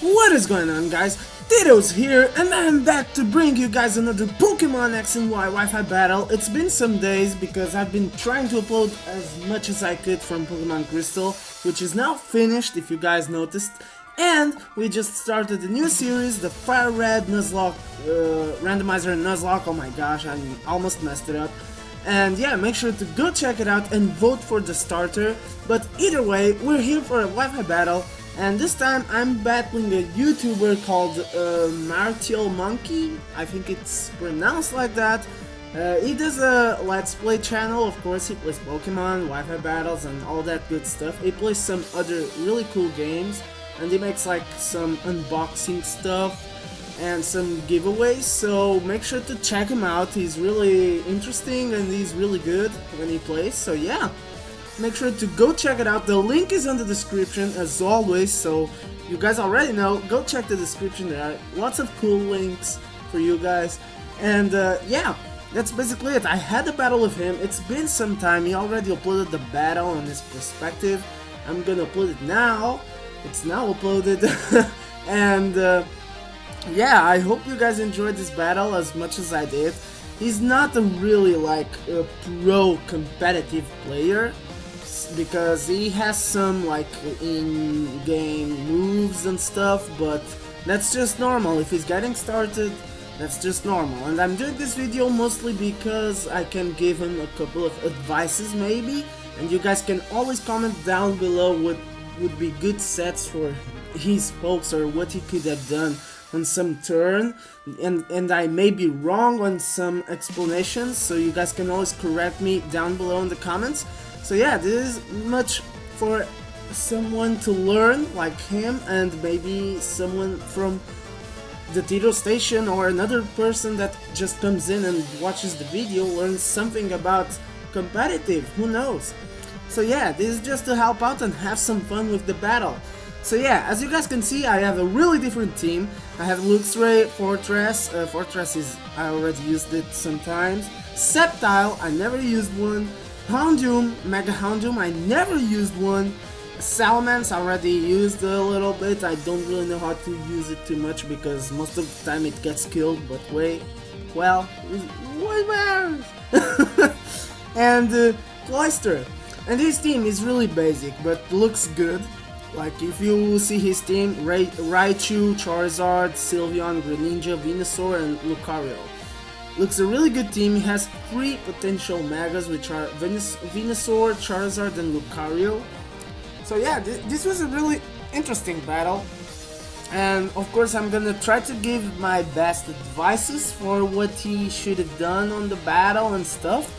What is going on, guys? Tito's here, and I'm back to bring you guys another Pokemon X and Y Wi-Fi battle. It's been some days because I've been trying to upload as much as I could from Pokemon Crystal, which is now finished if you guys noticed. And we just started a new series, the Fire Red Nuzlocke Randomizer Nuzlocke. Oh my gosh, I almost messed it up. And yeah, make sure to go check it out and vote for the starter. But either way, we're here for a Wi-Fi battle. And this time I'm battling a YouTuber called Martialmonki. I think it's pronounced like that. He does a Let's Play channel. Of course, he plays Pokemon, Wi-Fi battles, and all that good stuff. He plays some other really cool games, and he makes like some unboxing stuff and some giveaways. So make sure to check him out. He's really interesting and he's really good when he plays. So yeah. Make sure to go check it out. The link is in the description as always, so you guys already know. Go check the description, there are lots of cool links for you guys. And yeah, that's basically it. I had a battle with him. It's been some time. He already uploaded the battle on his perspective. I'm gonna upload it now. It's now uploaded. And yeah, I hope you guys enjoyed this battle as much as I did. He's not a really like a pro competitive player, because he has some like in-game moves and stuff, but that's just normal. If he's getting started, that's just normal. And I'm doing this video mostly because I can give him a couple of advices maybe, and you guys can always comment down below what would be good sets for his pokes or what he could have done on some turn, and I may be wrong on some explanations, so you guys can always correct me down below in the comments. So yeah, this is much for someone to learn like him, and maybe someone from the Tito station or another person that just comes in and watches the video learns something about competitive, who knows. So yeah, this is just to help out and have some fun with the battle. So yeah, as you guys can see, I have a really different team. I have Luxray, Fortress. Fortress is, I already used it sometimes. Sceptile, I never used one. Houndoom, Mega Houndoom, I never used one. Salamence, I already used a little bit. I don't really know how to use it too much because most of the time it gets killed, but wait, well, what matters? And Cloyster. And his team is really basic, but looks good. Like if you see his team, Raichu, Charizard, Sylveon, Greninja, Venusaur, and Lucario. Looks a really good team. He has 3 potential Megas, which are Venusaur, Charizard, and Lucario. So yeah, this was a really interesting battle. And of course I'm gonna try to give my best advices for what he should have done on the battle and stuff.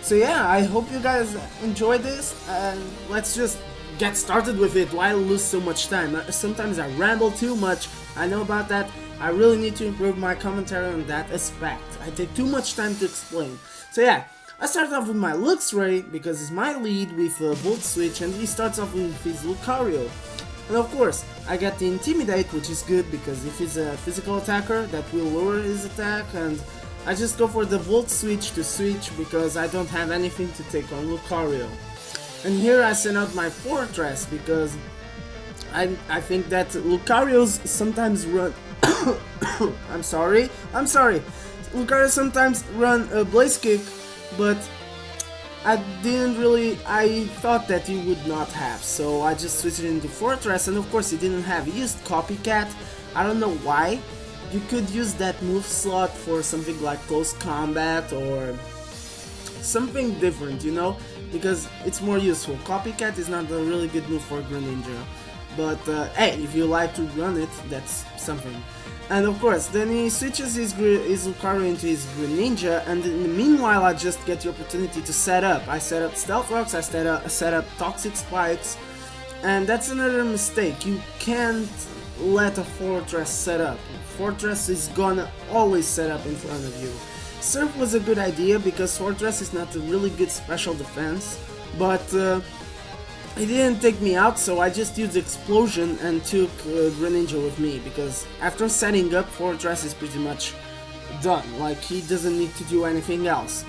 So yeah, I hope you guys enjoy this, and let's just get started with it. Why lose so much time? Sometimes I ramble too much, I know about that. I really need to improve my commentary on that aspect. I take too much time to explain. So yeah, I start off with my Luxray because it's my lead with a Volt Switch, and he starts off with his Lucario. And of course, I get the Intimidate, which is good because if he's a physical attacker, that will lower his attack, and I just go for the Volt Switch to switch because I don't have anything to take on Lucario. And here I send out my Fortress because I think that Lucarios sometimes run I'm sorry. Lucario sometimes run a Blaze Kick, but I thought that he would not have, so I just switched it into Fortress, and of course he didn't have. He used Copycat. I don't know why. You could use that move slot for something like close combat or something different, you know, because it's more useful. Copycat is not a really good move for Greninja, but hey, if you like to run it, that's something. And of course, then he switches his Lucario into his Greninja, and in the meanwhile I just get the opportunity to set up. I set up Stealth Rocks, I set up Toxic Spikes, and that's another mistake. You can't let a Fortress set up. Fortress is gonna always set up in front of you. Surf was a good idea because Fortress is not a really good special defense, but it didn't take me out, so I just used Explosion and took Greninja with me, because after setting up, Fortress is pretty much done. Like, he doesn't need to do anything else.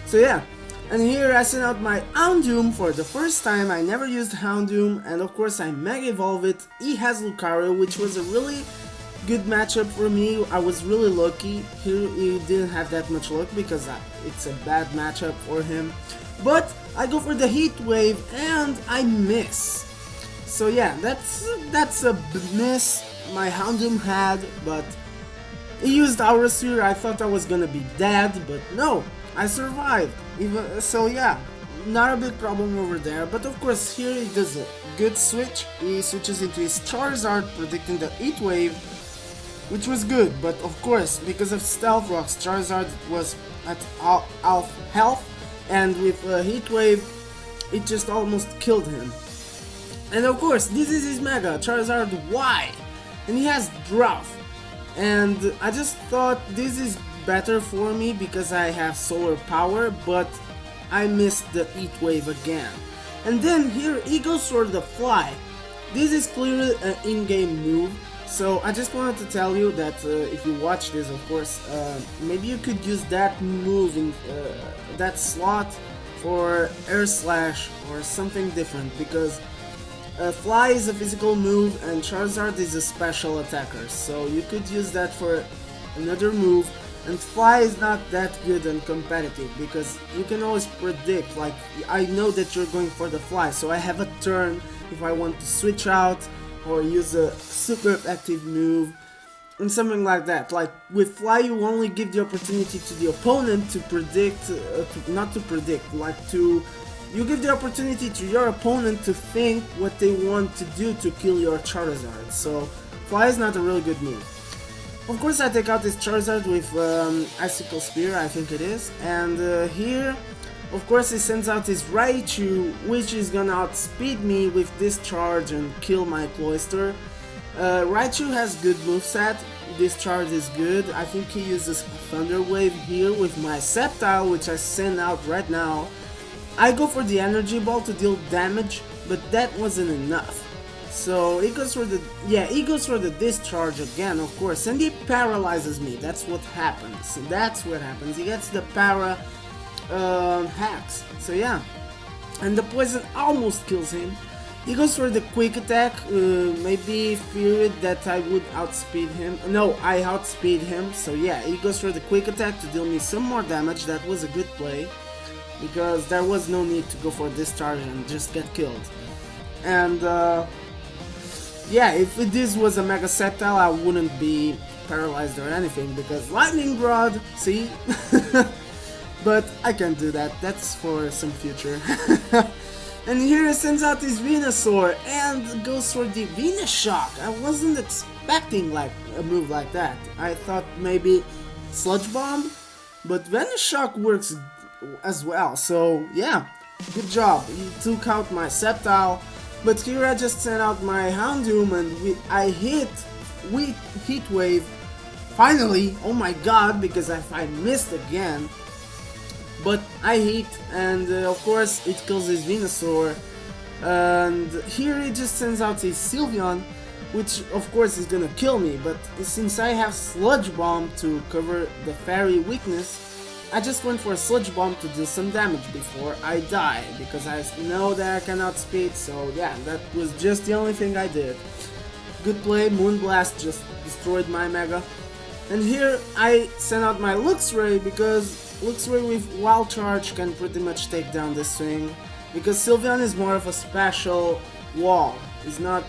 So yeah, And here I sent out my Houndoom for the first time. I never used Houndoom, and of course I Mega Evolve it. He has Lucario, which was a really good matchup for me. I was really lucky. Here he didn't have that much luck because it's a bad matchup for him. But I go for the Heat Wave and I miss. So yeah, that's a miss my Houndoom had, but he used Aura Sphere. I thought I was gonna be dead, but no, I survived. So yeah, not a big problem over there. But of course here he does a good switch. He switches into his Charizard, predicting the Heat Wave, which was good. But of course, because of Stealth Rocks, Charizard was at half health, and with Heat Wave, it just almost killed him. And of course, this is his Mega, Charizard Y, and he has Drought. And I just thought this is better for me because I have Solar Power, but I missed the Heat Wave again. And then here he goes for the Fly. This is clearly an in-game move, so I just wanted to tell you that if you watch this, of course, maybe you could use that move in that slot for Air Slash or something different, because Fly is a physical move and Charizard is a special attacker, so you could use that for another move. And Fly is not that good and competitive because you can always predict, like I know that you're going for the Fly, so I have a turn if I want to switch out or use a super effective move and something like that. Like with Fly you only give the opportunity to the opponent to predict, you give the opportunity to your opponent to think what they want to do to kill your Charizard, so Fly is not a really good move. Of course I take out this Charizard with Icicle Spear, I think it is, and here of course he sends out his Raichu, which is gonna outspeed me with this charge and kill my Cloyster. Raichu has good moveset, this charge is good. I think he uses Thunder Wave here with my Sceptile, which I send out right now. I go for the Energy Ball to deal damage, but that wasn't enough. So he goes for the discharge again, of course, and he paralyzes me. That's what happens. He gets the para hacks. So yeah, and the poison almost kills him. He goes for the quick attack, maybe feared that I would outspeed him. No, I outspeed him. So yeah, he goes for the quick attack to deal me some more damage. That was a good play, because there was no need to go for discharge and just get killed. And yeah, if this was a Mega Sceptile, I wouldn't be paralyzed or anything, because Lightning Rod, see? But I can't do that, that's for some future. And here he sends out his Venusaur and goes for the Venus Shock. I wasn't expecting like a move like that. I thought maybe Sludge Bomb, but Venus Shock works as well, so yeah, good job. He took out my Sceptile. But here I just sent out my Houndoom and I hit with Heat Wave. Finally, oh my god, because I missed again. But I hit, and of course it kills his Venusaur. And here he just sends out his Sylveon, which of course is gonna kill me. But since I have Sludge Bomb to cover the Fairy weakness, I just went for a Sludge Bomb to do some damage before I die, because I know that I cannot speed, so yeah, that was just the only thing I did. Good play, Moonblast just destroyed my Mega. And here I sent out my Luxray, because Luxray with Wild Charge can pretty much take down this thing, because Sylveon is more of a special wall. He's not,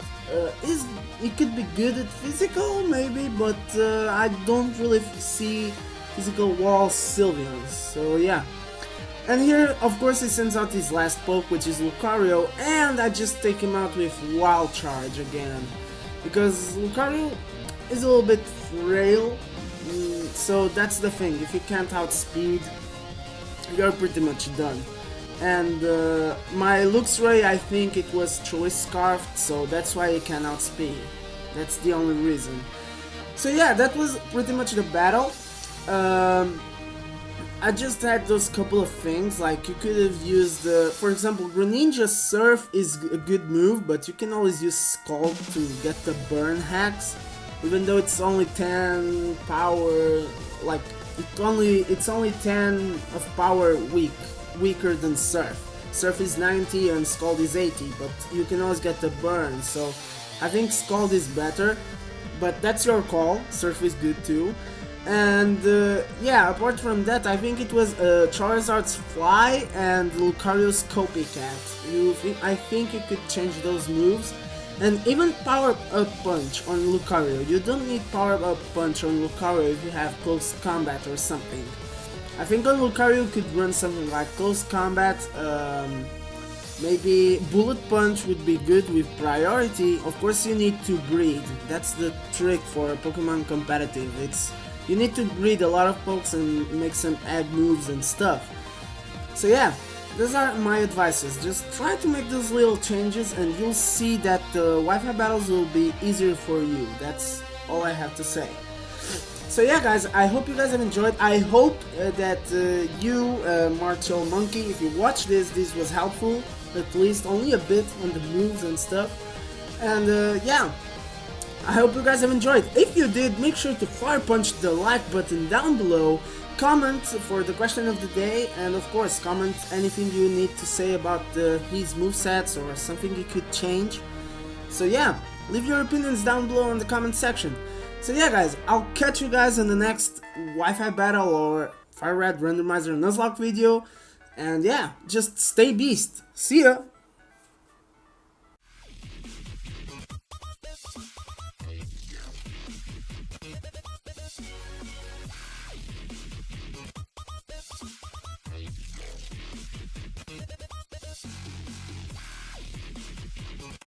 he could be good at physical maybe, but I don't really see physical wall Sylveons, so yeah. And here, of course, he sends out his last poke, which is Lucario, and I just take him out with Wild Charge again, because Lucario is a little bit frail, so that's the thing. If you can't outspeed, you're pretty much done. And my Luxray, I think it was Choice Scarfed, so that's why he can outspeed. That's the only reason. So yeah, that was pretty much the battle. I just had those couple of things, like you could have used, for example, Greninja Surf is a good move, but you can always use Scald to get the burn hacks, even though it's only 10 power, like it's only 10 of power weak, weaker than Surf. Surf is 90 and Scald is 80, but you can always get the burn, so I think Scald is better, but that's your call. Surf is good too. And yeah, apart from that, I think it was Charizard's Fly and Lucario's Copycat. I think you could change those moves. And even Power Up Punch on Lucario. You don't need Power Up Punch on Lucario if you have Close Combat or something. I think on Lucario you could run something like Close Combat, maybe Bullet Punch would be good with priority. Of course you need to breed. That's the trick for Pokemon competitive. You need to breed a lot of pokes and make some egg moves and stuff. So yeah, those are my advices. Just try to make those little changes and you'll see that the Wi-Fi battles will be easier for you. That's all I have to say. So yeah guys, I hope you guys have enjoyed. I hope that you, Martialmonki, if you watch this was helpful, at least only a bit on the moves and stuff. And yeah, I hope you guys have enjoyed. If you did, make sure to fire punch the like button down below, comment for the question of the day, and of course comment anything you need to say about his movesets or something he could change. So yeah, leave your opinions down below in the comment section. So yeah guys, I'll catch you guys in the next Wi-Fi battle or Fire Red Randomizer Nuzlocke video, and yeah, just stay beast. See ya!